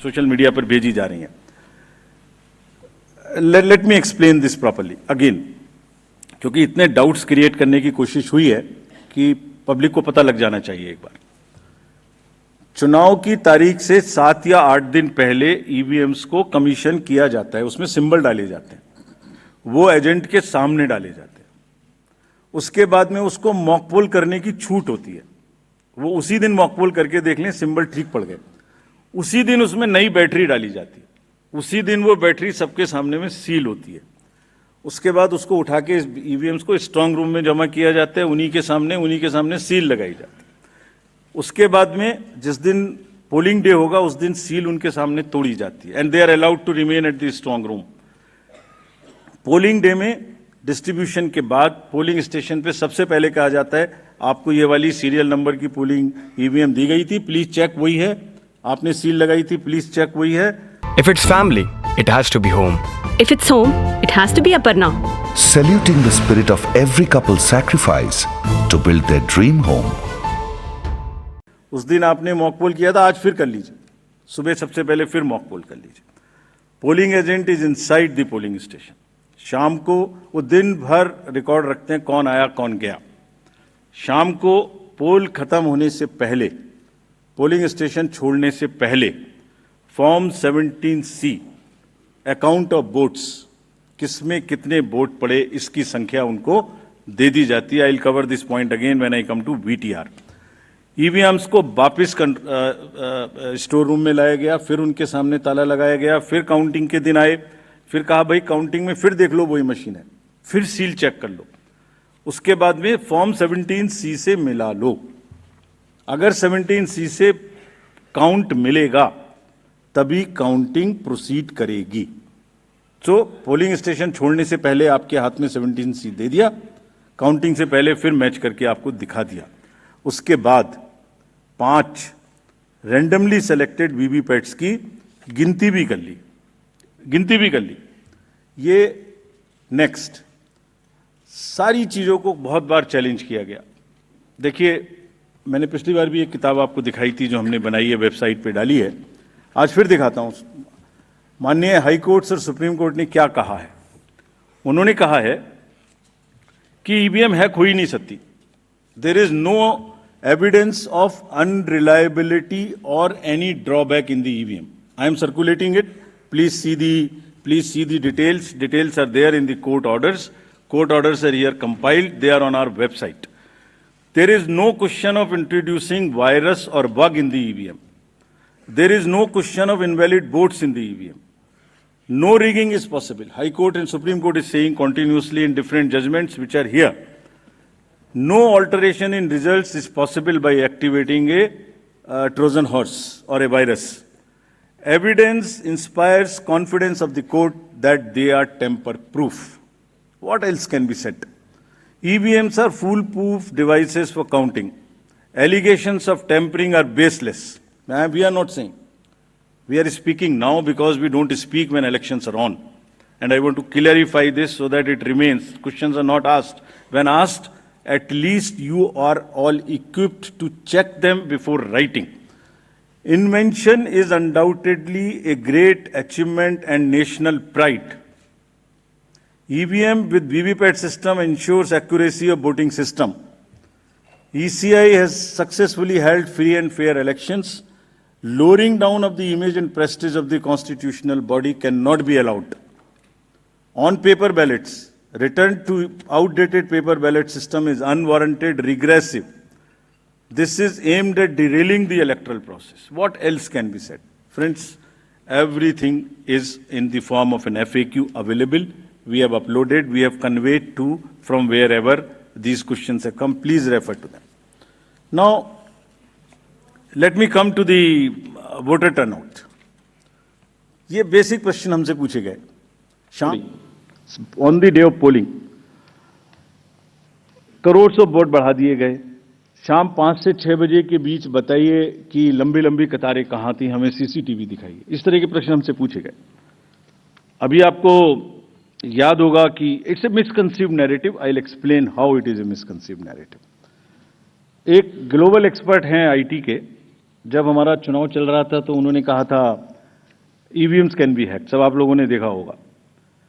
Social media पर भेजी जा रही हैं। Let me explain this properly again, क्योंकि इतने डाउट्स क्रिएट करने की कोशिश हुई है कि पब्लिक को पता लग जाना चाहिए एक बार। चुनाव की तारीख से 7 या 8 दिन पहले ईवीएम्स को कमीशन किया जाता है, उसमें सिंबल डाले जाते हैं, वो एजेंट के सामने डाले जाते हैं। उसके बाद में उसको मॉकपोल करने की छूट होती है, वो उसी दिन मॉकपोल करके देख लें सिंबल ठीक पड़ गए, उसी दिन उसमें नई बैटरी डाली जाती है, उसी दिन वो बैटरी सबके सामने में सील होती है। उसके बाद उसको उठा के ईवीएम्स को स्ट्रांग रूम में जमा किया जाता है, उन्हीं के सामने सील लगाई जाती है। उसके बाद में जिस दिन पोलिंग डे होगा उस दिन सील उनके सामने तोड़ी जाती है, and they are allowed to remain at the strong room. Polling day में डिस्ट्रीब्यूशन के बाद पोलिंग स्टेशन पे सबसे पहले कहा जाता है आपको ये वाली सीरियल नंबर की पोलिंग ईवीएम दी गई थी, प्लीज चेक वही है, आपने सील लगाई थी, प्लीज चेक वही है। If it's family, it has to be home. If it's home, it has to be Aparna. Saluting the spirit of every couple's sacrifice to build their dream home. उस दिन आपने mock poll किया था, आज फिर कर लीजिए, सुबह सबसे पहले फिर मॉकपोल कर लीजिए। Polling agent is inside the polling station. शाम को वो दिन भर रिकॉर्ड रखते हैं कौन आया कौन गया। शाम को पोल खत्म होने से पहले, पोलिंग स्टेशन छोड़ने से पहले form 17C account of votes, किसमें कितने वोट पड़े इसकी संख्या उनको दे दी जाती है। I will cover this point again when I come to VTR। EVMs को वापस स्टोर रूम में लाया गया, फिर उनके सामने ताला लगाया गया, फिर काउंटिंग के दिन आए, फिर कहा भाई काउंटिंग में फिर देख लो वही मशीन है, फिर सील चेक कर लो। उसके बाद में फॉर्म 17C से मिला लो। अगर 17C से काउंट मिलेगा तभी काउंटिंग प्रोसीड करेगी। तो पोलिंग स्टेशन छोड़ने से पहले आपके हाथ में 17C दे दिया, काउंटिंग से पहले फिर मैच करके आपको दिखा दिया। उसके बाद 5 रैंडमली सेलेक्टेड वीवीपैट्स की गिनती भी कर ली। ये नेक्स्ट सारी चीज़ों को बहुत बार चैलेंज किया गया। देखिए, मैंने पिछली बार भी एक किताब आपको दिखाई थी जो हमने बनाई है, वेबसाइट पे डाली है, आज फिर दिखाता हूँ। माननीय हाई कोर्ट्स और सुप्रीम कोर्ट ने क्या कहा है। उन्होंने कहा है कि ईवीएम हैक हो ही नहीं सकती। There is no evidence of unreliability और any drawback in the EVM. I am circulating it, please see the details. Details are there in the court orders. Court orders are here compiled. They are on our website. There is no question of introducing virus or bug in the EVM. There is no question of invalid votes in the EVM. No rigging is possible. High Court and Supreme Court is saying continuously in different judgments which are here. No alteration in results is possible by activating a Trojan horse or a virus. Evidence inspires confidence of the court that they are tamper-proof. What else can be said? EVMs are foolproof devices for counting. Allegations of tampering are baseless. We are not saying. We are speaking now because we don't speak when elections are on. And I want to clarify this so that it remains. Questions are not asked. When asked, at least you are all equipped to check them before writing. Invention is undoubtedly a great achievement and national pride. EVM with VVPAT system ensures accuracy of voting system. ECI has successfully held free and fair elections. Lowering down of the image and prestige of the constitutional body cannot be allowed. On paper ballots, return to outdated paper ballot system is unwarranted, regressive. This is aimed at derailing the electoral process. What else can be said? Friends, everything is in the form of an FAQ available. We have uploaded, we have conveyed to from wherever these questions have come. Please refer to them. Now, let me come to the voter turnout. ये basic question हमसे पूछे गए। On the day of polling crore of vote बढ़ा दिए गए। शाम 5 से 6 बजे के बीच बताइए कि लंबी लंबी कतारें कहाँ थी, हमें सीसीटीवी दिखाइए। इस तरह के प्रश्न हमसे पूछे गए। अभी आपको याद होगा कि it's a misconceived narrative. I will explain how it is a misconceived narrative. एक ग्लोबल एक्सपर्ट हैं आईटी के, जब हमारा चुनाव चल रहा था तो उन्होंने कहा था ईवीएम्स कैन बी हैक्ड, सब आप लोगों ने देखा होगा।